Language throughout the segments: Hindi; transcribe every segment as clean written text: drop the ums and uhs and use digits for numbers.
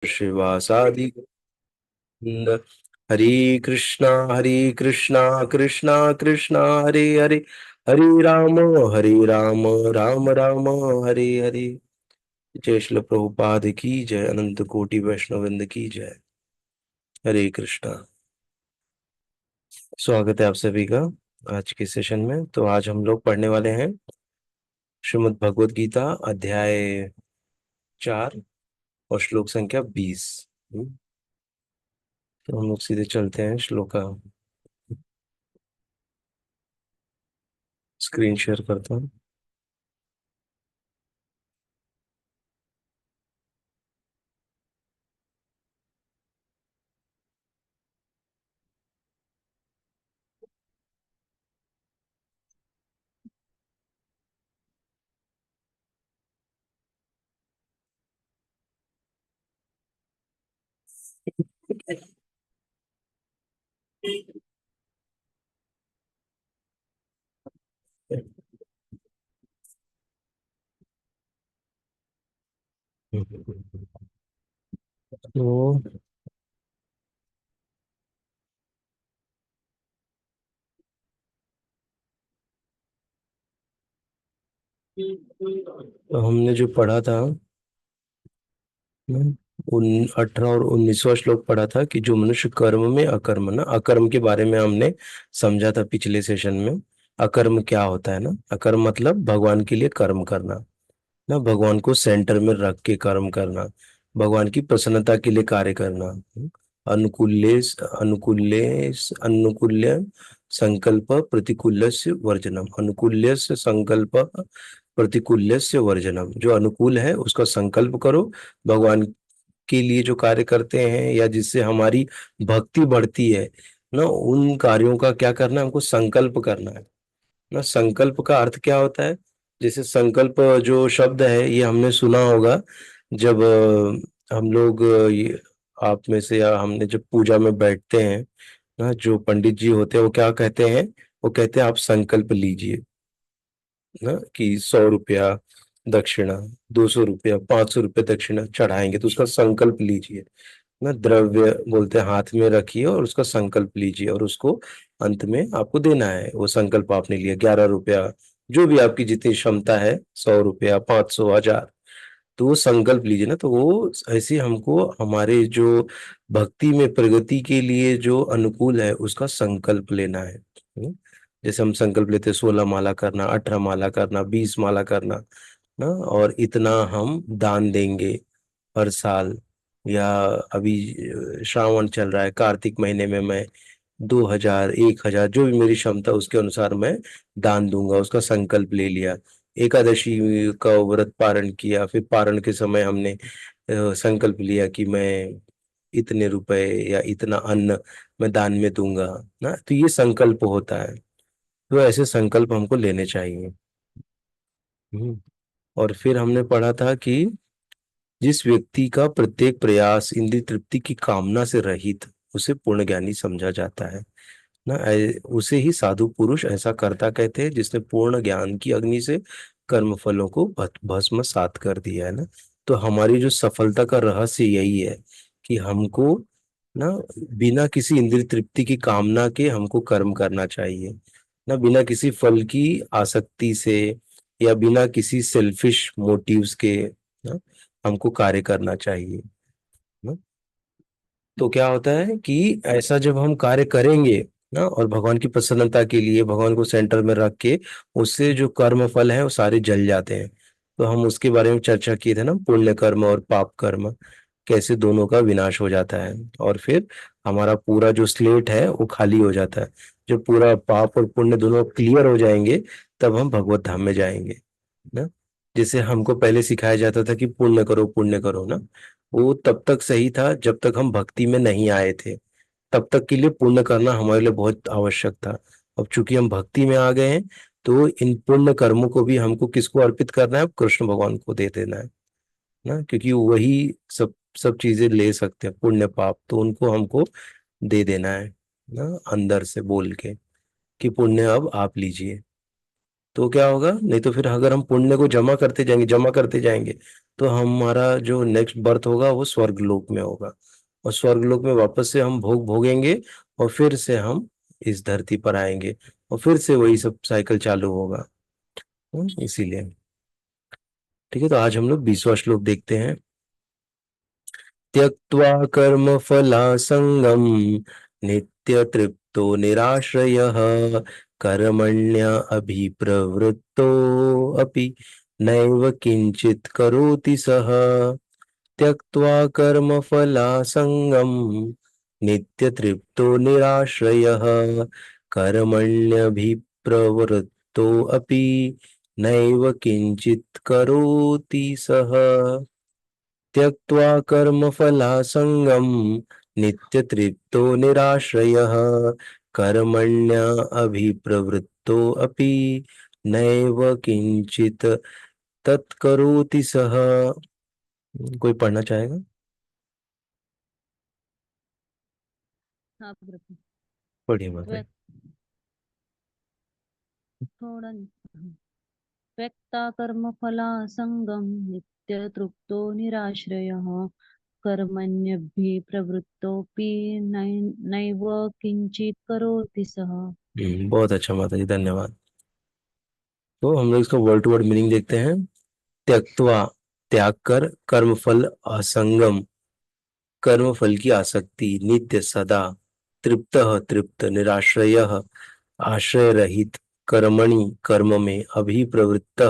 शिवासादि गोविंद। हरि कृष्णा कृष्णा कृष्णा हरे हरे, हरे राम राम राम हरे हरे। जय श्री प्रभुपाद की जय, अनंत कोटि वैष्णववृंद की जय। हरे कृष्णा। स्वागत है आप सभी का आज के सेशन में। तो आज हम लोग पढ़ने वाले हैं श्रीमद् भगवद गीता अध्याय 4 और श्लोक संख्या 20। तो हम लोग सीधे चलते हैं श्लोका। स्क्रीन शेयर करता हूँ। तो हमने जो पढ़ा था, उन 18 और 19वां श्लोक पढ़ा था कि जो मनुष्य कर्म में अकर्म, ना अकर्म के बारे में हमने समझा था पिछले सेशन में। अकर्म क्या होता है, ना अकर्म मतलब भगवान के लिए कर्म करना, ना भगवान को सेंटर में रख के कर्म करना, भगवान की प्रसन्नता के लिए कार्य करना। अनुकूल्य अनुकूल्य अनुकूल्य संकल्प प्रतिकूल्यस्य वर्जनम, अनुकूल्यस्य संकल्प प्रतिकूल्यस्य वर्जनम। जो अनुकूल है उसका संकल्प करो, भगवान के लिए जो कार्य करते हैं या जिससे हमारी भक्ति बढ़ती है ना, उन कार्यों का क्या करना है, हमको संकल्प करना है। ना संकल्प का अर्थ क्या होता है? जैसे संकल्प जो शब्द है ये हमने सुना होगा जब हम लोग ये आप में से या हमने जब पूजा में बैठते हैं ना, जो पंडित जी होते हैं वो क्या कहते हैं? वो कहते हैं आप संकल्प लीजिए ना, कि 100 रुपया दक्षिणा, 200 रुपया, 500 रुपये दक्षिणा चढ़ाएंगे तो उसका संकल्प लीजिए ना। द्रव्य बोलते हैं हाथ में रखिए और उसका संकल्प लीजिए और उसको अंत में आपको देना है। वो संकल्प आपने लिया 11 रुपया, जो भी आपकी जितनी क्षमता है, 100 रुपया, 500, 1000, तो वो संकल्प लीजिए ना। तो वो ऐसे हमको हमारे जो भक्ति में प्रगति के लिए जो अनुकूल है उसका संकल्प लेना है। हम्म? जैसे हम संकल्प लेते हैं 16 माला करना, 18 माला करना, 20 माला करना ना, और इतना हम दान देंगे हर साल। या अभी श्रावण चल रहा है, कार्तिक महीने में मैं 2000, 1000, जो भी मेरी क्षमता उसके अनुसार मैं दान दूंगा, उसका संकल्प ले लिया। एकादशी का व्रत पारण किया, फिर पारण के समय हमने संकल्प लिया कि मैं इतने रुपए या इतना अन्न मैं दान में दूंगा ना। तो ये संकल्प होता है। तो ऐसे संकल्प हमको लेने चाहिए। हम्म। और फिर हमने पढ़ा था कि जिस व्यक्ति का प्रत्येक प्रयास इंद्रिय तृप्ति की कामना से रहित, उसे पूर्ण ज्ञानी समझा जाता है ना। उसे ही साधु पुरुष ऐसा करता कहते हैं जिसने पूर्ण ज्ञान की अग्नि से कर्म फलों को भस्म सात कर दिया है ना। तो हमारी जो सफलता का रहस्य यही है कि हमको ना बिना किसी इंद्रिय तृप्ति की कामना के हमको कर्म करना चाहिए ना, बिना किसी फल की आसक्ति से या बिना किसी सेल्फिश मोटिव्स के ना हमको कार्य करना चाहिए ना। तो क्या होता है कि ऐसा जब हम कार्य करेंगे ना, और भगवान की प्रसन्नता के लिए भगवान को सेंटर में रख के, उससे जो कर्म फल है वो सारे जल जाते हैं। तो हम उसके बारे में चर्चा किए थे ना, पुण्य कर्म और पाप कर्म, कैसे दोनों का विनाश हो जाता है और फिर हमारा पूरा जो स्लेट है वो खाली हो जाता है। जब पूरा पाप और पुण्य दोनों क्लियर हो जाएंगे तब हम भगवत धाम में जाएंगे ना। जैसे हमको पहले सिखाया जाता था कि पुण्य करो ना, वो तब तक सही था जब तक हम भक्ति में नहीं आए थे। तब तक के लिए पुण्य करना हमारे लिए बहुत आवश्यक था। अब चूंकि हम भक्ति में आ गए हैं तो इन पुण्य कर्मों को भी हमको किसको अर्पित करना है? कृष्ण भगवान को दे देना है ना, क्योंकि वही सब सब चीजें ले सकते हैं, पुण्य पाप तो उनको हमको दे देना है ना, अंदर से बोल के कि पुण्य अब आप लीजिए। तो क्या होगा, नहीं तो फिर अगर हम पुण्य को जमा करते जाएंगे तो हमारा जो नेक्स्ट बर्थ होगा वो स्वर्ग लोक में होगा, और स्वर्ग लोक में वापस से हम भोग भोगेंगे, और फिर से हम इस धरती पर आएंगे, और फिर से वही सब साइकिल चालू होगा। इसीलिए ठीक है, तो आज हम लोग 20वां श्लोक देखते हैं। त्यक्त्वा कर्म फलासंगम नित्य तृप्तो निराश्रयः कर्मण्य अभिप्रवृत्तो अपि नैव किंचित करोति सः। त्यक्त्वा कर्म फलासंगम नित्य तृप्तो निराश्रयः कर्मण्यभिप्रवृत्तो अपि नैव किंचित करोति सः। त्यक्त्वा कर्मफलासंगं नित्यतृप्तो निराश्रयः कर्मण्य अभिप्रवृत्तो अपि नैव किंचित तत्करोति सः। कोई पढ़ना चाहेगा? हाँ प्रभु। पढ़िए माता। त्वक थोड़ा त्यक्ता कर्मफलासंगं नित्यतृप्तो निराश्रयः कर्मण्यभिप्रवृत्तोऽपि नैव किंचित् करोति सः। बहुत अच्छा माता जी, धन्यवाद। तो हम लोग इसका वर्ड टू वर्ड मीनिंग देखते हैं। त्यक्त्वा, त्याग कर, कर्मफल असंगम, कर्म फल की आसक्ति, नित्य सदा, तृप्त तृप्त, निराश्रय आश्रय रहित, कर्मणि कर्म में, अभिप्रवृत्त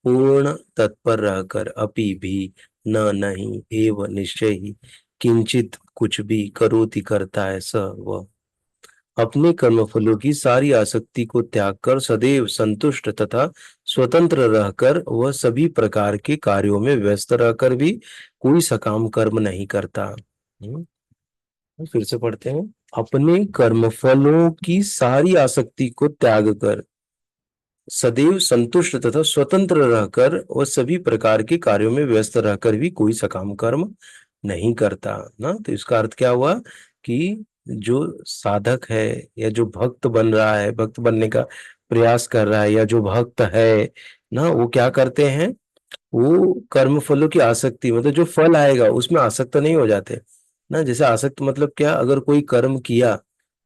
पूर्ण तत्पर रहकर, अपि भी, न नहीं, एव निश्चय ही, किंचित कुछ भी, करोति करता है, स वह। अपने कर्मफलों की सारी आसक्ति को त्याग कर सदैव संतुष्ट तथा स्वतंत्र रहकर वह सभी प्रकार के कार्यों में व्यस्त रहकर भी कोई सकाम कर्म नहीं करता। फिर से पढ़ते हैं। अपने कर्मफलों की सारी आसक्ति को त्याग कर सदैव संतुष्ट तथा स्वतंत्र रहकर वह सभी प्रकार के कार्यों में व्यस्त रहकर भी कोई सकाम कर्म नहीं करता ना। तो इसका अर्थ क्या हुआ कि जो साधक है या जो भक्त बन रहा है, भक्त बनने का प्रयास कर रहा है, या जो भक्त है ना, वो क्या करते हैं, वो कर्म फलों की आसक्ति मतलब जो फल आएगा उसमें आसक्त नहीं हो जाते ना। जैसे आसक्त मतलब क्या, अगर कोई कर्म किया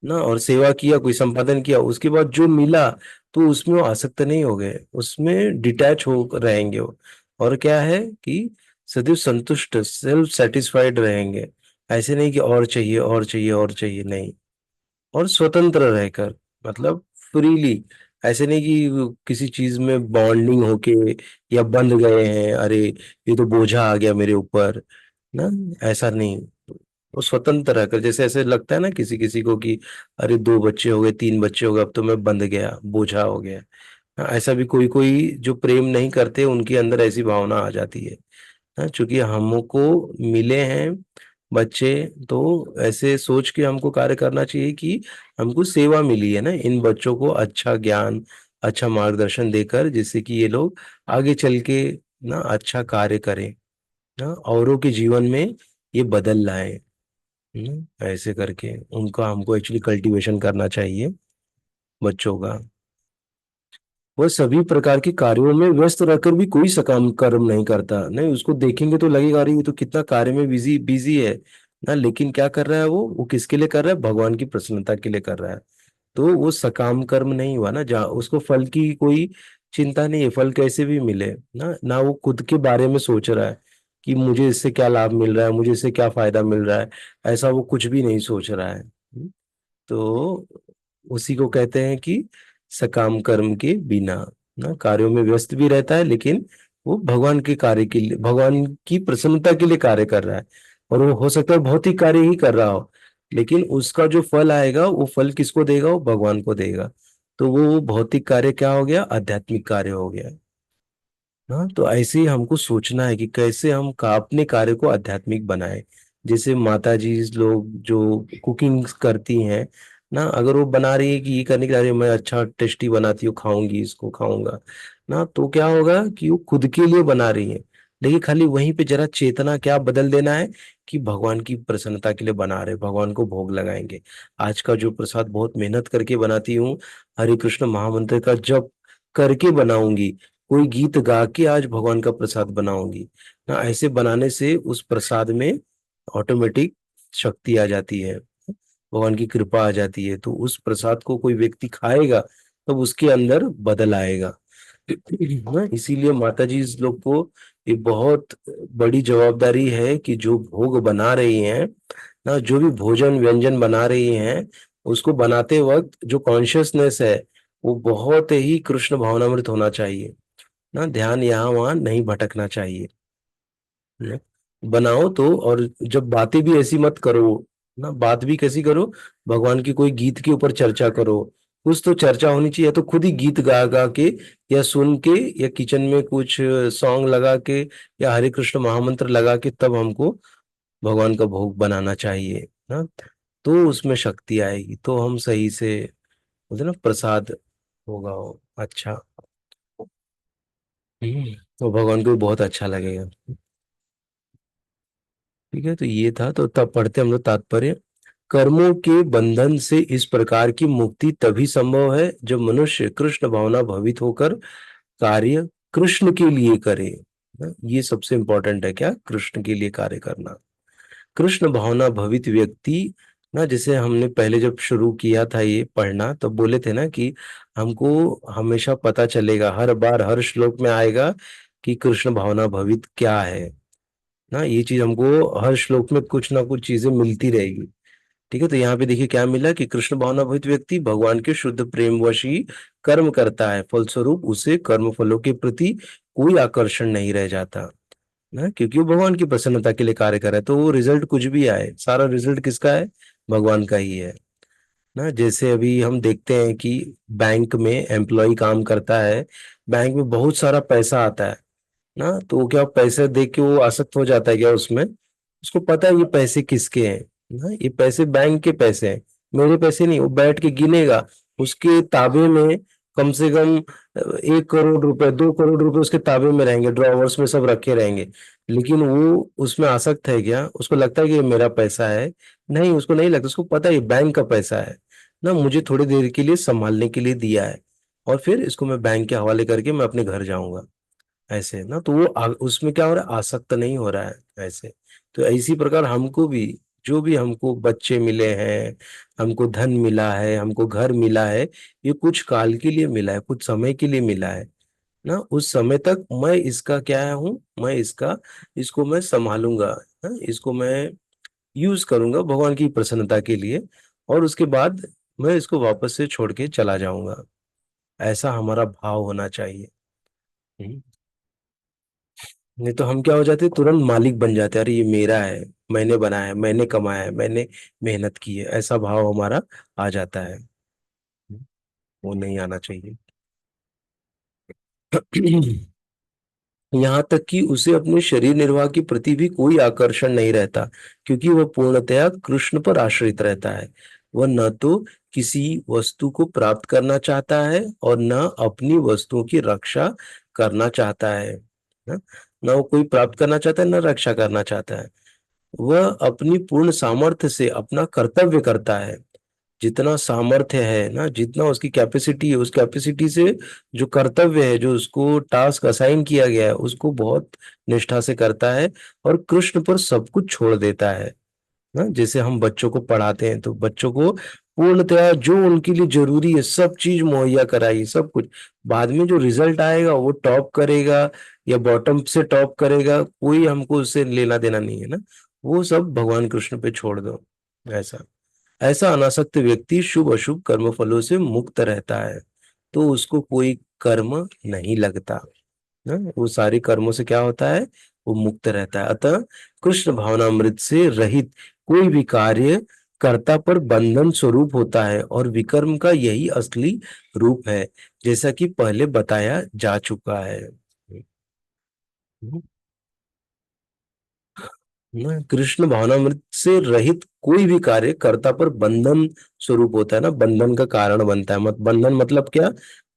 ना और सेवा किया, कोई संपादन किया, उसके बाद जो मिला तो उसमें वो आसक्त नहीं हो गए, उसमें डिटैच हो रहेंगे वो। और क्या है कि सदैव संतुष्ट, सेल्फ सेटिस्फाइड रहेंगे। ऐसे नहीं कि और चाहिए और चाहिए और चाहिए, नहीं। और स्वतंत्र रहकर मतलब फ्रीली, ऐसे नहीं कि किसी चीज में बॉन्डिंग होके या बंध गए हैं, अरे ये तो बोझा आ गया मेरे ऊपर ना, ऐसा नहीं। वो स्वतंत्र रहकर, जैसे ऐसे लगता है ना किसी किसी को कि अरे 2 बच्चे हो गए, 3 बच्चे हो गए, अब तो मैं बंध गया, बोझा हो गया। हाँ, ऐसा भी कोई कोई जो प्रेम नहीं करते उनके अंदर ऐसी भावना आ जाती है। हाँ, चूंकि हमको मिले हैं बच्चे, तो ऐसे सोच के हमको कार्य करना चाहिए कि हमको सेवा मिली है ना, इन बच्चों को अच्छा ज्ञान, अच्छा मार्गदर्शन देकर, जिससे कि ये लोग आगे चल के ना अच्छा कार्य करें ना, औरों के जीवन में ये बदल लाए। ऐसे करके उनका हमको एक्चुअली कल्टीवेशन करना चाहिए बच्चों का। वह सभी प्रकार के कार्यों में व्यस्त रहकर भी कोई सकाम कर्म नहीं करता। नहीं, उसको देखेंगे तो लगेगा अरे ये तो कितना कार्य में बिजी बिजी है ना, लेकिन क्या कर रहा है वो किसके लिए कर रहा है, भगवान की प्रसन्नता के लिए कर रहा है। तो वो सकाम कर्म नहीं हुआ ना, जहाँ उसको फल की कोई चिंता नहीं है, फल कैसे भी मिले ना, ना वो खुद के बारे में सोच रहा है कि मुझे इससे क्या लाभ मिल रहा है, मुझे इससे क्या फायदा मिल रहा है, ऐसा वो कुछ भी नहीं सोच रहा है। तो उसी को कहते हैं कि सकाम कर्म के बिना ना, कार्यों में व्यस्त भी रहता है, लेकिन वो भगवान के कार्य के लिए, भगवान की प्रसन्नता के लिए कार्य कर रहा है। और वो हो सकता है भौतिक कार्य ही कर रहा हो, लेकिन उसका जो फल आएगा वो फल किसको देगा, वो भगवान को देगा। तो वो भौतिक कार्य क्या हो गया, आध्यात्मिक कार्य हो गया। हाँ, तो ऐसे ही हमको सोचना है कि कैसे हम अपने कार्य को आध्यात्मिक बनाए। जैसे माता जी लोग जो कुकिंग करती हैं ना, अगर वो बना रही है कि ये करने के लिए मैं अच्छा टेस्टी बनाती हूँ, खाऊंगी, इसको खाऊंगा ना, तो क्या होगा कि वो खुद के लिए बना रही है, लेकिन खाली वहीं पे जरा चेतना क्या बदल देना है कि भगवान की प्रसन्नता के लिए बना रहे, भगवान को भोग लगाएंगे। आज का जो प्रसाद बहुत मेहनत करके बनाती हूँ, हरे कृष्ण महामंत्र का जप करके बनाऊंगी, कोई गीत गा के आज भगवान का प्रसाद बनाऊंगी ना, ऐसे बनाने से उस प्रसाद में ऑटोमेटिक शक्ति आ जाती है, भगवान की कृपा आ जाती है। तो उस प्रसाद को कोई व्यक्ति खाएगा तब उसके अंदर बदल आएगा ना। इसीलिए माता जी इस लोग को ये बहुत बड़ी जवाबदारी है कि जो भोग बना रही हैं ना, जो भी भोजन व्यंजन बना रही हैं, उसको बनाते वक्त जो कॉन्शियसनेस है वो बहुत ही कृष्ण भावनामृत होना चाहिए ना, ध्यान यहाँ वहां नहीं भटकना चाहिए ना। बनाओ तो, और जब बातें भी ऐसी मत करो ना, बात भी कैसी करो, भगवान की कोई गीत के ऊपर चर्चा करो, कुछ तो चर्चा होनी चाहिए, या तो खुद ही गीत गा गा के या सुन के या किचन में कुछ सॉन्ग लगा के या हरे कृष्ण महामंत्र लगा के तब हमको भगवान का भोग बनाना चाहिए ना। तो उसमें शक्ति आएगी, तो हम सही से बोलते ना प्रसाद होगा वो अच्छा। तो भगवान को भी बहुत अच्छा लगेगा। ठीक है, तो ये था, तो तब पढ़ते हम लोग तात्पर्य। कर्मों के बंधन से इस प्रकार की मुक्ति तभी संभव है जब मनुष्य कृष्ण भावना भवित होकर कार्य कृष्ण के लिए करे ना। ये सबसे इंपॉर्टेंट है, क्या, कृष्ण के लिए कार्य करना। कृष्ण भावना भवित व्यक्ति ना, जैसे हमने पहले जब शुरू किया था ये पढ़ना तब बोले थे ना कि हमको हमेशा पता चलेगा, हर बार हर श्लोक में आएगा कि कृष्ण भावना भवित क्या है ना। ये चीज हमको हर श्लोक में कुछ ना कुछ चीजें मिलती रहेगी। ठीक है, तो यहाँ पे देखिए क्या मिला कि कृष्ण भावना भवित व्यक्ति भगवान के शुद्ध प्रेमवश ही कर्म करता है, फलस्वरूप उसे कर्म फलों के प्रति कोई आकर्षण नहीं रह जाता ना, क्योंकि वो भगवान की प्रसन्नता के लिए कार्य कर रहा है। तो वो रिजल्ट कुछ भी आए, सारा रिजल्ट किसका है, भगवान का ही है ना। जैसे अभी हम देखते हैं कि बैंक में एम्प्लॉय काम करता है, बैंक में बहुत सारा पैसा आता है ना, तो वो क्या पैसे देख के वो आसक्त हो जाता है क्या उसमें, उसको पता है ये पैसे किसके हैं ना, ये पैसे बैंक के पैसे हैं, मेरे पैसे नहीं। वो बैठ के गिनेगा, उसके ताबे में कम से कम 1 करोड़ रुपए 2 करोड़ रुपए उसके ताबे में रहेंगे, ड्रॉवर्स में सब रखे रहेंगे, लेकिन वो उसमें आसक्त है क्या, उसको लगता है कि ये मेरा पैसा है, नहीं, उसको नहीं लगता, उसको पता है ये बैंक का पैसा है ना, मुझे थोड़ी देर के लिए संभालने के लिए दिया है, और फिर इसको मैं बैंक के हवाले करके मैं अपने घर जाऊंगा, ऐसे ना। तो वो उसमें क्या हो रहा है, आसक्त नहीं हो रहा है ऐसे। तो इसी प्रकार हमको भी, जो भी हमको बच्चे मिले हैं, हमको धन मिला है, हमको घर मिला है, ये कुछ काल के लिए मिला है, कुछ समय के लिए मिला है ना। उस समय तक मैं इसका क्या हूँ, मैं इसका, इसको मैं संभालूंगा ना, इसको मैं यूज करूंगा भगवान की प्रसन्नता के लिए, और उसके बाद मैं इसको वापस से छोड़ के चला जाऊंगा। ऐसा हमारा भाव होना चाहिए। हम्म। नहीं तो हम क्या हो जाते, तुरंत मालिक बन जाते, अरे ये मेरा है, मैंने बनाया है, मैंने कमाया है, मैंने मेहनत की है, ऐसा भाव हमारा आ जाता है। वो नहीं आना चाहिए। यहाँ तक कि उसे अपने शरीर निर्वाह के प्रति भी कोई आकर्षण नहीं रहता, क्योंकि वह पूर्णतया कृष्ण पर आश्रित रहता है। वह न तो किसी वस्तु को प्राप्त करना चाहता है और न अपनी वस्तुओं की रक्षा करना चाहता है न न वो कोई प्राप्त करना चाहता है, न रक्षा करना चाहता है। वह अपनी पूर्ण सामर्थ्य से अपना कर्तव्य करता है। जितना सामर्थ्य है ना, जितना उसकी कैपेसिटी है, उस कैपेसिटी से जो कर्तव्य है, जो उसको टास्क असाइन किया गया है, उसको बहुत निष्ठा से करता है, और कृष्ण पर सब कुछ छोड़ देता है ना। जैसे हम बच्चों को पढ़ाते हैं तो बच्चों को पूर्णतया जो उनके लिए जरूरी है सब चीज मुहैया कराइए, सब कुछ। बाद में जो रिजल्ट आएगा वो टॉप करेगा या बॉटम से टॉप करेगा, कोई हमको उससे लेना देना नहीं है ना, वो सब भगवान कृष्ण पे छोड़ दो। ऐसा, ऐसा अनासक्त व्यक्ति शुभ अशुभ कर्म फलों से मुक्त रहता है, तो उसको कोई कर्म नहीं लगता ना, वो सारे कर्मों से क्या होता है, वो मुक्त रहता है। अतः कृष्ण भावनामृत से रहित कोई भी कार्य कर्ता पर बंधन स्वरूप होता है, और विकर्म का यही असली रूप है, जैसा कि पहले बताया जा चुका है ना। कृष्ण भावनामृत से रहित कोई भी कार्य कर्ता पर बंधन स्वरूप होता है ना, बंधन का कारण बनता है, मत बंधन मतलब क्या,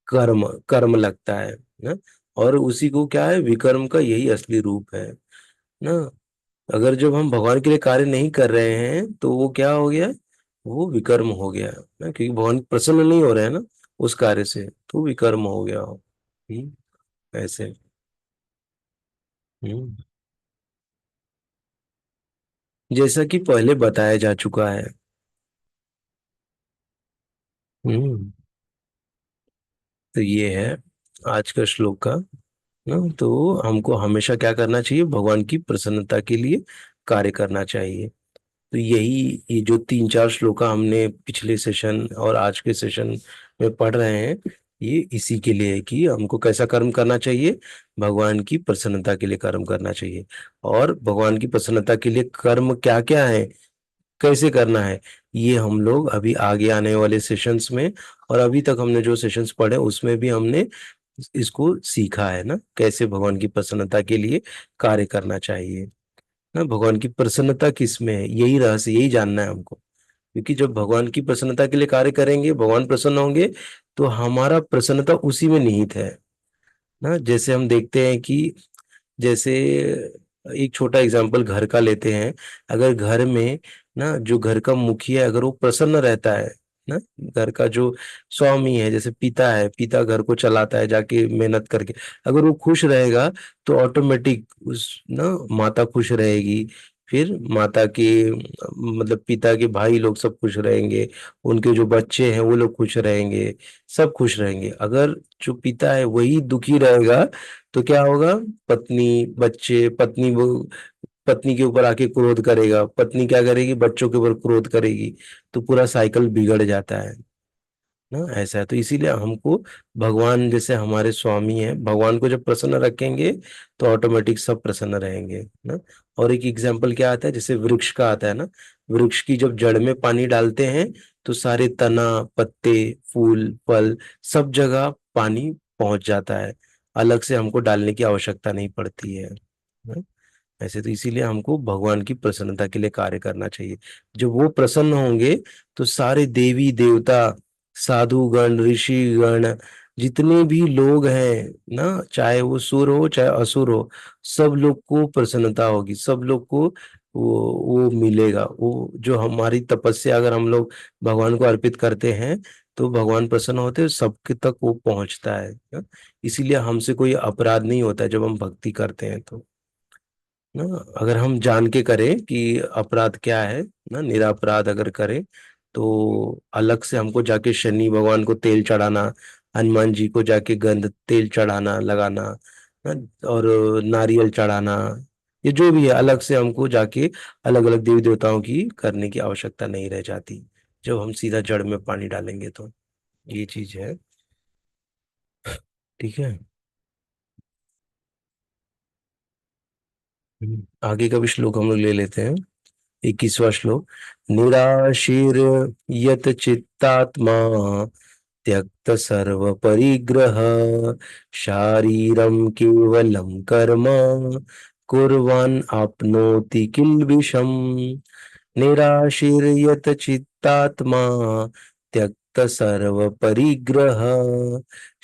कर्म, कर्म लगता है ना। और उसी को क्या है, विकर्म का यही असली रूप है ना। अगर जब हम भगवान के लिए कार्य नहीं कर रहे हैं तो वो क्या हो गया, वो विकर्म हो गया ना, क्योंकि भगवान प्रसन्न नहीं हो रहे हैं ना उस कार्य से। तो विकर्म हो गया। ऐसे। हम्म जैसा कि पहले बताया जा चुका है। हम्म तो ये है आज का श्लोक का ना। तो हमको हमेशा क्या करना चाहिए, भगवान की प्रसन्नता के लिए कार्य करना चाहिए। तो यही, ये जो 3-4 श्लोका हमने पिछले सेशन और आज के सेशन में पढ़ रहे हैं, ये इसी के लिए है कि हमको कैसा कर्म करना चाहिए, भगवान की प्रसन्नता के लिए कर्म करना चाहिए। और भगवान की प्रसन्नता के लिए कर्म क्या क्या है, कैसे करना है, ये हम लोग अभी आगे आने वाले सेशंस में, और अभी तक हमने जो सेशंस पढ़े उसमें भी हमने इसको सीखा है ना, कैसे भगवान की प्रसन्नता के लिए कार्य करना चाहिए ना। भगवान की प्रसन्नता किस में है, यही रहस्य, यही जानना है हमको। क्योंकि जब भगवान की प्रसन्नता के लिए कार्य करेंगे, भगवान प्रसन्न होंगे, तो हमारा प्रसन्नता उसी में निहित है ना। जैसे हम देखते हैं कि, जैसे एक छोटा एग्जांपल घर का लेते हैं। अगर घर में ना जो घर का मुखिया है, अगर वो प्रसन्न रहता है ना, घर का जो स्वामी है, जैसे पिता है, पिता घर को चलाता है जाके मेहनत करके, अगर वो खुश रहेगा तो ऑटोमेटिक उस ना माता खुश रहेगी। फिर माता के मतलब पिता के भाई लोग सब खुश रहेंगे, उनके जो बच्चे हैं वो लोग खुश रहेंगे, सब खुश रहेंगे। अगर जो पिता है वही दुखी रहेगा तो क्या होगा, पत्नी, बच्चे, पत्नी वो पत्नी के ऊपर आके क्रोध करेगा, पत्नी क्या करेगी, बच्चों के ऊपर क्रोध करेगी, तो पूरा साइकिल बिगड़ जाता है ना। ऐसा है, तो इसीलिए हमको भगवान जैसे हमारे स्वामी हैं, भगवान को जब प्रसन्न रखेंगे तो ऑटोमेटिक सब प्रसन्न रहेंगे ना। और एक एग्जाम्पल क्या आता है, जैसे वृक्ष का आता है ना, वृक्ष की जब जड़ में पानी डालते हैं तो सारे तना, पत्ते, फूल, फल, सब जगह पानी पहुंच जाता है, अलग से हमको डालने की आवश्यकता नहीं पड़ती है ना? ऐसे तो इसीलिए हमको भगवान की प्रसन्नता के लिए कार्य करना चाहिए। जब वो प्रसन्न होंगे तो सारे देवी देवता, साधु गण, ऋषि गण, जितने भी लोग हैं ना, चाहे वो सुर हो चाहे असुर हो, सब लोग को प्रसन्नता होगी, सब लोग को वो मिलेगा। वो जो हमारी तपस्या अगर हम लोग भगवान को अर्पित करते हैं तो भगवान प्रसन्न होते हैं, सबके तक वो पहुंचता है ना? इसीलिए हमसे कोई अपराध नहीं होता है जब हम भक्ति करते हैं तो ना। अगर हम जान के करें कि अपराध क्या है ना, निरापराध अगर करें, तो अलग से हमको जाके शनि भगवान को तेल चढ़ाना, हनुमान जी को जाके गंध तेल चढ़ाना लगाना ना, और नारियल चढ़ाना, ये जो भी है अलग से हमको जाके अलग अलग देवी देवताओं की करने की आवश्यकता नहीं रह जाती, जब हम सीधा जड़ में पानी डालेंगे तो। ये चीज है। ठीक है। आगे का भी श्लोक हम लोग ले लेते हैं। 21वां श्लोक। निराशीर यत चित्तात्मा त्यक्त सर्व परिग्रह शारीरम केवलम कर्म कुर्वन् आपनोति किल्बिषम्। निराशीर यत चित्तात्मा त्यक्त सर्व परिग्रह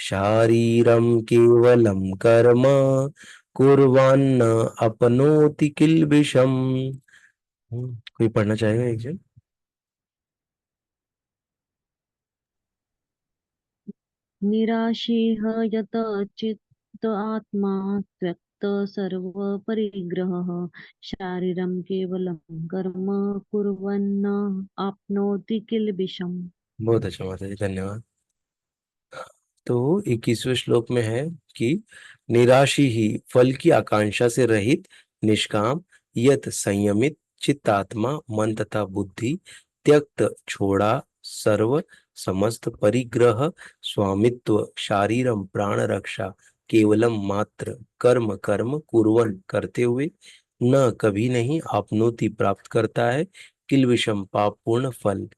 शारीरम केवलम कर्म कुर्वन् अपनोति किल्बिषम्। कोई पढ़ना चाहेगा एक जन? निराशीः यत चित्त आत्मा त्यक्त सर्व परिग्रहः शारीरं केवलं कर्म कुर्वन् आप्नोति किल्बिषम्। बहुत अच्छा माता जी, धन्यवाद। तो 21वें श्लोक में है कि निराशी ही, फल की आकांक्षा से रहित, निष्काम, यत संयमित, चित्तात्मा, मन तथा बुद्धि, त्यक्त छोड़ा, सर्व समस्त परिग्रह, स्वामित्व, शारीरम प्राण रक्षा, केवलम मात्र, कर्म कर्म कुर्वन करते हुए, न कभी नहीं, आपनोति प्राप्त करता है, किल विषम पाप पूर्ण फल।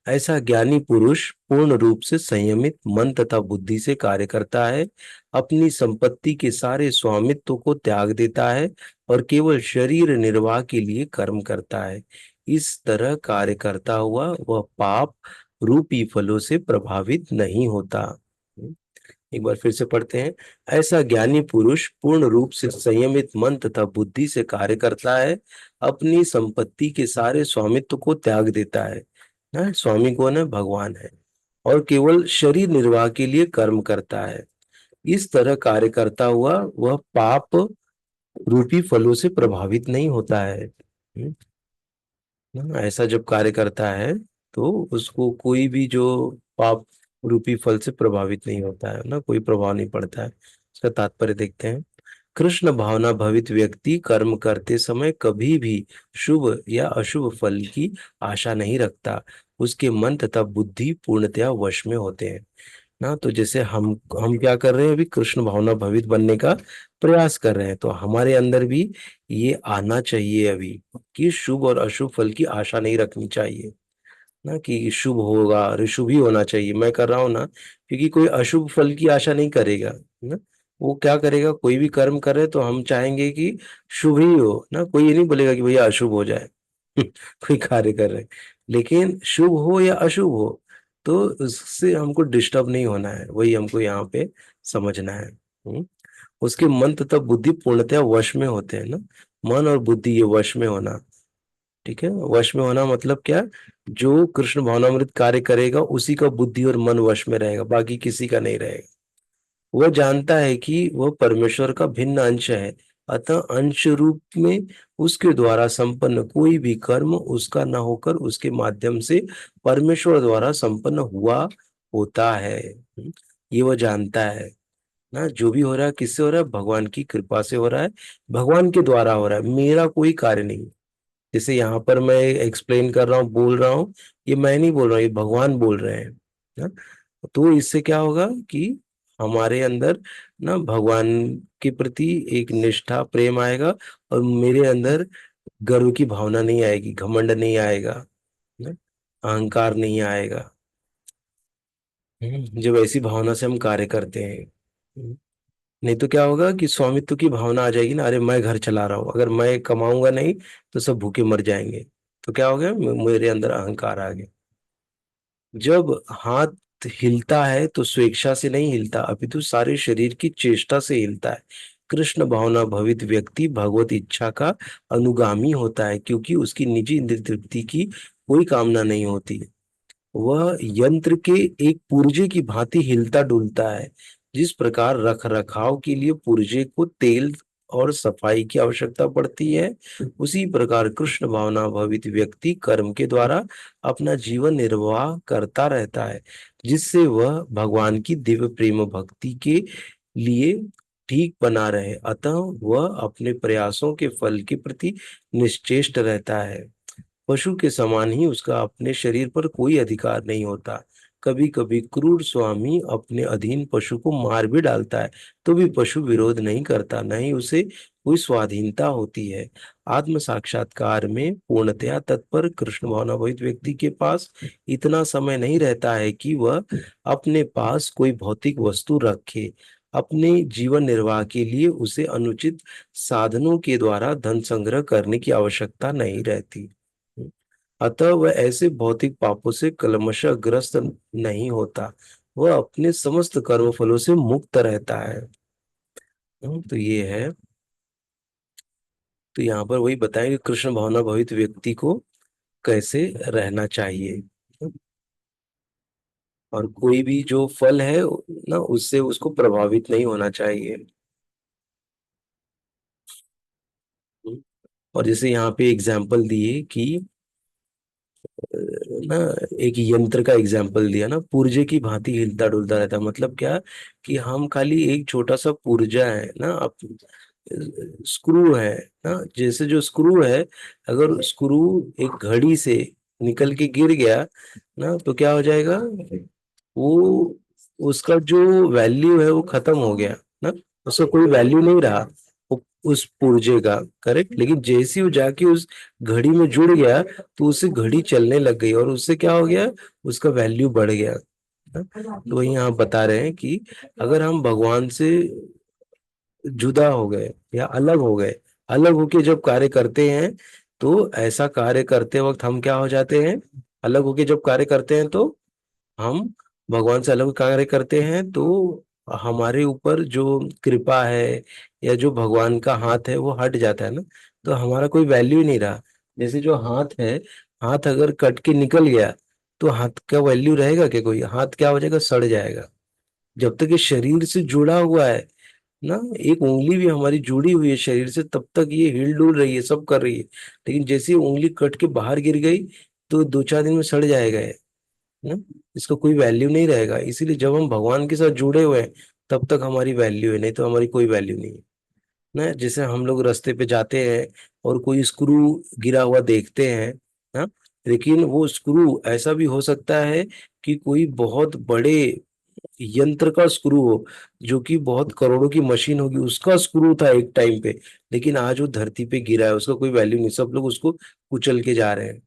ऐसा ज्ञानी पुरुष पूर्ण रूप से संयमित मन तथा बुद्धि से कार्य करता है, अपनी संपत्ति के सारे स्वामित्व को त्याग देता है और केवल शरीर निर्वाह के लिए कर्म करता है। इस तरह कार्य करता हुआ वह पाप रूपी फलों से प्रभावित नहीं होता। एक बार फिर से पढ़ते हैं। ऐसा ज्ञानी पुरुष पूर्ण रूप से संयमित मन तथा बुद्धि से कार्य करता है, अपनी संपत्ति के सारे स्वामित्व को त्याग देता है ना, स्वामी कौन है, भगवान है, और केवल शरीर निर्वाह के लिए कर्म करता है। इस तरह कार्य करता हुआ वह पाप रूपी फलों से प्रभावित नहीं होता है। ऐसा जब कार्य करता है तो उसको कोई भी जो पाप रूपी फल से प्रभावित नहीं होता है ना, कोई प्रभाव नहीं पड़ता है। इसका तात्पर्य देखते हैं। कृष्ण भावना भवित व्यक्ति कर्म करते समय कभी भी शुभ या अशुभ फल की आशा नहीं रखता। उसके मन तथा बुद्धि पूर्णतया वश में होते हैं ना। तो जैसे हम क्या कर रहे हैं, अभी कृष्ण भावना भवित बनने का प्रयास कर रहे हैं, तो हमारे अंदर भी ये आना चाहिए अभी कि शुभ और अशुभ फल की आशा नहीं रखनी चाहिए ना, कि शुभ होगा और शुभ ही होना चाहिए मैं कर रहा हूं ना, क्योंकि कोई अशुभ फल की आशा नहीं करेगा ना। वो क्या करेगा, कोई भी कर्म करे तो हम चाहेंगे कि शुभ ही हो ना, कोई ये नहीं बोलेगा कि भैया अशुभ हो जाए। कोई कार्य कर रहे हैं, लेकिन शुभ हो या अशुभ हो तो उससे हमको डिस्टर्ब नहीं होना है, वही हमको यहाँ पे समझना है। उसके मन तथा बुद्धि पूर्णतया वश में होते हैं ना। मन और बुद्धि ये वश में होना, ठीक है। वश में होना मतलब क्या, जो कृष्ण भावनामृत कार्य करेगा उसी का बुद्धि और मन वश में रहेगा, बाकी किसी का नहीं रहेगा। वह जानता है कि वह परमेश्वर का भिन्न अंश है, अतः अंश रूप में उसके द्वारा संपन्न कोई भी कर्म उसका न होकर उसके माध्यम से परमेश्वर द्वारा संपन्न हुआ होता है। ये वह जानता है ना, जो भी हो रहा है किससे हो रहा है, भगवान की कृपा से हो रहा है, भगवान के द्वारा हो रहा है, मेरा कोई कार्य नहीं। जैसे यहाँ पर मैं एक्सप्लेन कर रहा हूँ, बोल रहा हूँ, ये मैं नहीं बोल रहा हूँ, ये भगवान बोल रहे हैं ना। तो इससे क्या होगा कि हमारे अंदर ना भगवान के प्रति एक निष्ठा प्रेम आएगा, और मेरे अंदर गर्व की भावना नहीं आएगी, घमंड नहीं आएगा ना, अहंकार नहीं आएगा। जब ऐसी भावना से हम कार्य करते हैं। नहीं तो क्या होगा कि स्वामित्व की भावना आ जाएगी ना, अरे मैं घर चला रहा हूँ, अगर मैं कमाऊंगा नहीं तो सब भूखे मर जाएंगे। तो क्या हो गया, मेरे अंदर अहंकार आ गया। जब हाथ हिलता है तो स्वेच्छा से नहीं हिलता, अपितु सारे शरीर की चेष्टा से हिलता है। कृष्ण भावना भवित व्यक्ति भगवत इच्छा का अनुगामी होता है, क्योंकि उसकी निजी इंद्रिय तृप्ति की कोई कामना नहीं होती। वह यंत्र के एक पुर्जे की भांति हिलता डुलता है। जिस प्रकार रख रखाव के लिए पुर्जे को तेल और सफाई की आवश्यकता पड़ती है, उसी प्रकार कृष्ण भावना भावित व्यक्ति कर्म के द्वारा अपना जीवन निर्वाह करता रहता है, जिससे वह भगवान की दिव्य प्रेम भक्ति के लिए ठीक बना रहे। अतः वह अपने प्रयासों के फल के प्रति निश्चेष्ट रहता है। पशु के समान ही उसका अपने शरीर पर कोई अधिकार नहीं होता। कभी कभी क्रूर स्वामी अपने अधीन पशु को मार भी डालता है, तो भी पशु विरोध नहीं करता, न ही उसे कोई स्वाधीनता होती है। आत्म साक्षात्कार में पूर्णतया तत्पर कृष्ण भावनाभवित व्यक्ति के पास इतना समय नहीं रहता है कि वह अपने पास कोई भौतिक वस्तु रखे। अपने जीवन निर्वाह के लिए उसे अनुचित साधनों के द्वारा धन संग्रह करने की आवश्यकता नहीं रहती। अतः वह ऐसे भौतिक पापों से कलमशः ग्रस्त नहीं होता, वह अपने समस्त कर्म फलों से मुक्त रहता है। तो ये है। तो यहाँ पर वही बताएं कि कृष्ण भावना भवित व्यक्ति को कैसे रहना चाहिए, और कोई भी जो फल है ना उससे उसको प्रभावित नहीं होना चाहिए। और जैसे यहाँ पे एग्जाम्पल दिए कि ना, एक यंत्र का एग्जाम्पल दिया ना, पुर्जे की भांति हिलता डुलता रहता है, मतलब क्या कि हम खाली एक छोटा सा पुर्जा है ना, आप स्क्रू है ना, जैसे जो स्क्रू है, अगर स्क्रू एक घड़ी से निकल के गिर गया ना तो क्या हो जाएगा, वो उसका जो वैल्यू है वो खत्म हो गया ना, उसका कोई वैल्यू नहीं रहा उस पुर्जे का, करेक्ट। लेकिन जैसे ही वो जाके उस घड़ी में जुड़ गया तो उससे घड़ी चलने लग गई, और उससे क्या हो गया, उसका वैल्यू बढ़ गया ना? तो वही यहाँ बता रहे हैं कि अगर हम भगवान से जुदा हो गए या अलग हो गए, अलग होके जब कार्य करते हैं, तो ऐसा कार्य करते वक्त हम क्या हो जाते हैं, अलग होके जब कार्य करते हैं तो हम भगवान से अलग कार्य करते हैं, तो हमारे ऊपर जो कृपा है या जो भगवान का हाथ है वो हट जाता है ना, तो हमारा कोई वैल्यू ही नहीं रहा। जैसे जो हाथ है, हाथ अगर कट के निकल गया तो हाथ का वैल्यू रहेगा क्या? कोई हाथ क्या हो जाएगा, सड़ जाएगा। जब तक ये शरीर से जुड़ा हुआ है ना, एक उंगली भी हमारी जुड़ी हुई है शरीर से, तब तक ये हिल डुल रही है, सब कर रही है। लेकिन जैसे ही उंगली कट के बाहर गिर गई, तो 2-4 दिन में सड़ जाएगा ये ना। इसका कोई वैल्यू नहीं रहेगा। इसीलिए जब हम भगवान के साथ जुड़े हुए हैं, तब तक हमारी वैल्यू है, नहीं तो हमारी कोई वैल्यू नहीं है ना। जैसे हम लोग रास्ते पे जाते हैं और कोई स्क्रू गिरा हुआ देखते हैं ना, लेकिन वो स्क्रू ऐसा भी हो सकता है कि कोई बहुत बड़े यंत्र का स्क्रू हो, जो कि बहुत करोड़ों की मशीन होगी, उसका स्क्रू था एक टाइम पे। लेकिन आज वो धरती पे गिरा है, उसका कोई वैल्यू नहीं, सब लोग उसको कुचल के जा रहे हैं।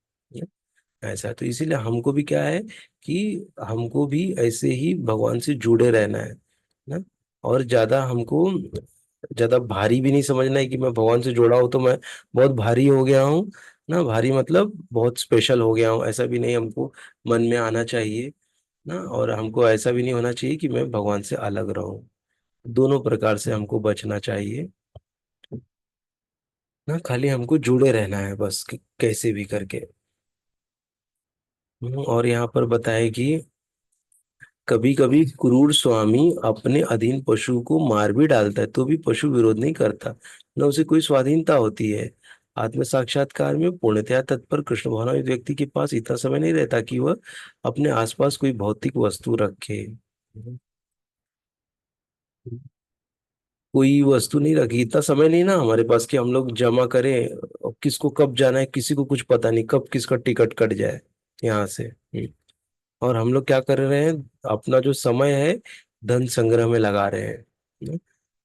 ऐसा तो इसीलिए हमको भी क्या है कि हमको भी ऐसे ही भगवान से जुड़े रहना है ना। और ज्यादा हमको ज्यादा भारी भी नहीं समझना है कि मैं भगवान से जुड़ा हूं तो मैं बहुत भारी हो गया हूँ ना। भारी मतलब बहुत स्पेशल हो गया हूँ, ऐसा भी नहीं हमको मन में आना चाहिए ना। और हमको ऐसा भी नहीं होना चाहिए कि मैं भगवान से अलग रहूं। दोनों प्रकार से हमको बचना चाहिए ना। खाली हमको जुड़े रहना है बस, कैसे भी करके। और यहाँ पर बताए कि कभी कभी क्रूर स्वामी अपने अधीन पशु को मार भी डालता है, तो भी पशु विरोध नहीं करता, न उसे कोई स्वाधीनता होती है। आत्म साक्षात्कार में पूर्णतया तत्पर कृष्ण भावनामय व्यक्ति के पास इतना समय नहीं रहता कि वह अपने आसपास कोई भौतिक वस्तु रखे। कोई वस्तु नहीं रखी, इतना समय नहीं ना हमारे पास कि हम लोग जमा करें। और किसको कब जाना है किसी को कुछ पता नहीं, कब किसका टिकट कट जाए यहाँ से। और हम लोग क्या कर रहे हैं, अपना जो समय है धन संग्रह में लगा रहे हैं ना?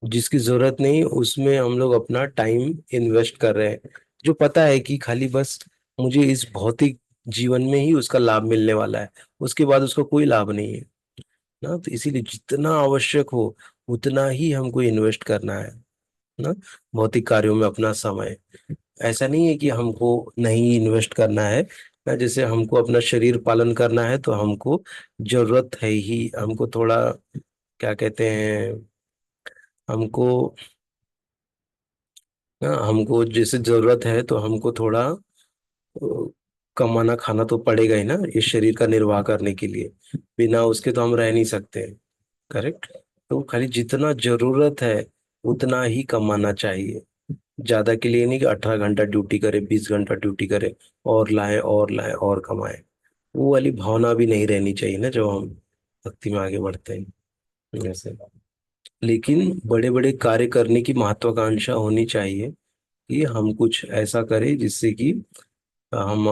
जिसकी जरूरत नहीं उसमें हम लोग अपना टाइम इन्वेस्ट कर रहे हैं, जो पता है कि खाली बस मुझे इस भौतिक जीवन में ही उसका लाभ मिलने वाला है, उसके बाद उसका कोई लाभ नहीं है ना। तो इसीलिए जितना आवश्यक हो उतना ही हमको इन्वेस्ट करना है ना, भौतिक कार्यों में अपना समय। ऐसा नहीं है कि हमको नहीं इन्वेस्ट करना है ना। जैसे हमको अपना शरीर पालन करना है तो हमको जरूरत है ही, हमको थोड़ा क्या कहते हैं, हमको ना, हमको जैसे जरूरत है तो हमको थोड़ा कमाना खाना तो पड़ेगा ही ना, इस शरीर का निर्वाह करने के लिए। बिना उसके तो हम रह नहीं सकते। करेक्ट। तो खाली जितना जरूरत है उतना ही कमाना चाहिए। ज्यादा के लिए नहीं कि 18 घंटा ड्यूटी करे, 20 घंटा ड्यूटी करे, और लाए और लाए और कमाए। वो वाली भावना भी नहीं रहनी चाहिए ना जब हम भक्ति में आगे बढ़ते हैं ऐसे। लेकिन बड़े बड़े कार्य करने की महत्वाकांक्षा होनी चाहिए कि हम कुछ ऐसा करें जिससे कि हम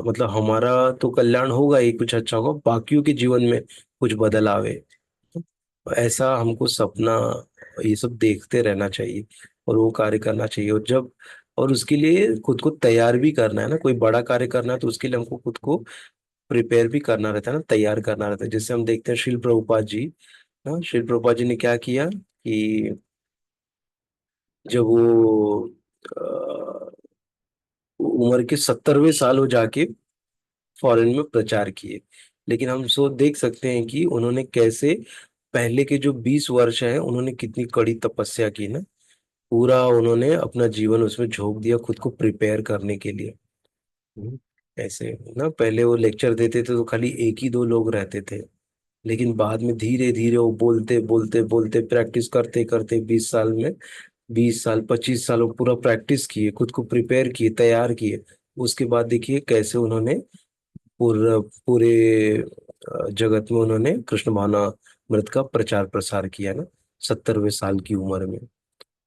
मतलब हमारा तो कल्याण होगा ही, कुछ अच्छा होगा, बाकियों के जीवन में कुछ बदल आवे। तो ऐसा हमको सपना ये सब देखते रहना चाहिए और वो कार्य करना चाहिए। और जब और उसके लिए खुद को तैयार भी करना है ना, कोई बड़ा कार्य करना है तो उसके लिए हमको खुद को प्रिपेयर भी करना रहता है ना, तैयार करना रहता है। जैसे हम देखते हैं श्रील प्रभुपाद जी ना, श्रील प्रभुपाद जी ने क्या किया कि जब वो उम्र के 70वें साल हो जाके फॉरेन में प्रचार किए। लेकिन हम सो देख सकते हैं कि उन्होंने कैसे पहले के जो 20 वर्ष है उन्होंने कितनी कड़ी तपस्या की ना। पूरा उन्होंने अपना जीवन उसमें झोंक दिया खुद को प्रिपेयर करने के लिए। हम्म, ऐसे ना पहले वो लेक्चर देते थे तो खाली एक ही दो लोग रहते थे, लेकिन बाद में धीरे धीरे वो बोलते बोलते बोलते प्रैक्टिस करते करते 20 साल में, 20 साल 25 साल वो पूरा प्रैक्टिस किए, खुद को प्रिपेयर किए, तैयार किए। उसके बाद देखिए कैसे उन्होंने पूरे पूरे जगत में उन्होंने कृष्ण भावनामृत का प्रचार प्रसार किया ना, 70वें साल की उम्र में।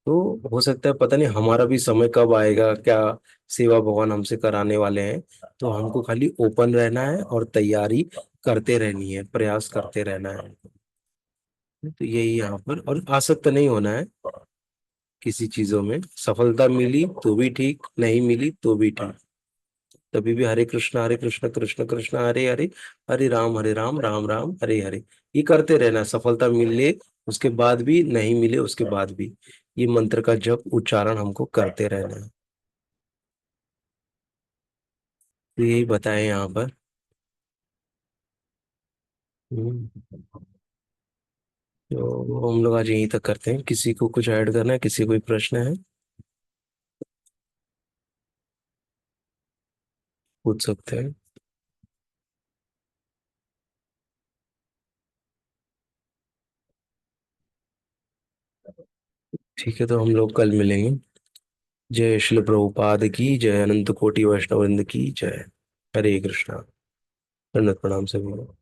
तो हो सकता है पता नहीं हमारा भी समय कब आएगा, क्या सेवा भगवान हमसे कराने वाले हैं। तो हमको खाली ओपन रहना है और तैयारी करते रहनी है, प्रयास करते रहना है। तो यही यहाँ पर, और आसक्त नहीं होना है किसी चीजों में। सफलता मिली तो भी ठीक, नहीं मिली तो भी ठीक, तभी भी हरे कृष्ण कृष्ण कृष्ण हरे हरे, हरे राम राम राम हरे हरे, ये करते रहना। सफलता मिले उसके बाद भी, नहीं मिले उसके बाद भी, ये मंत्र का जप उच्चारण हमको करते रहना है। तो यही बताए यहाँ पर। हम्म, तो हम लोग आज यहीं तक करते हैं। किसी को कुछ ऐड करना है, किसी को कोई प्रश्न है, पूछ सकते हैं। ठीक है, तो हम लोग कल मिलेंगे। जय श्री प्रभुपाद की जय, अनंत कोटि वैष्णव वृंद की जय। हरे कृष्णा। दंडवत प्रणाम सभी को।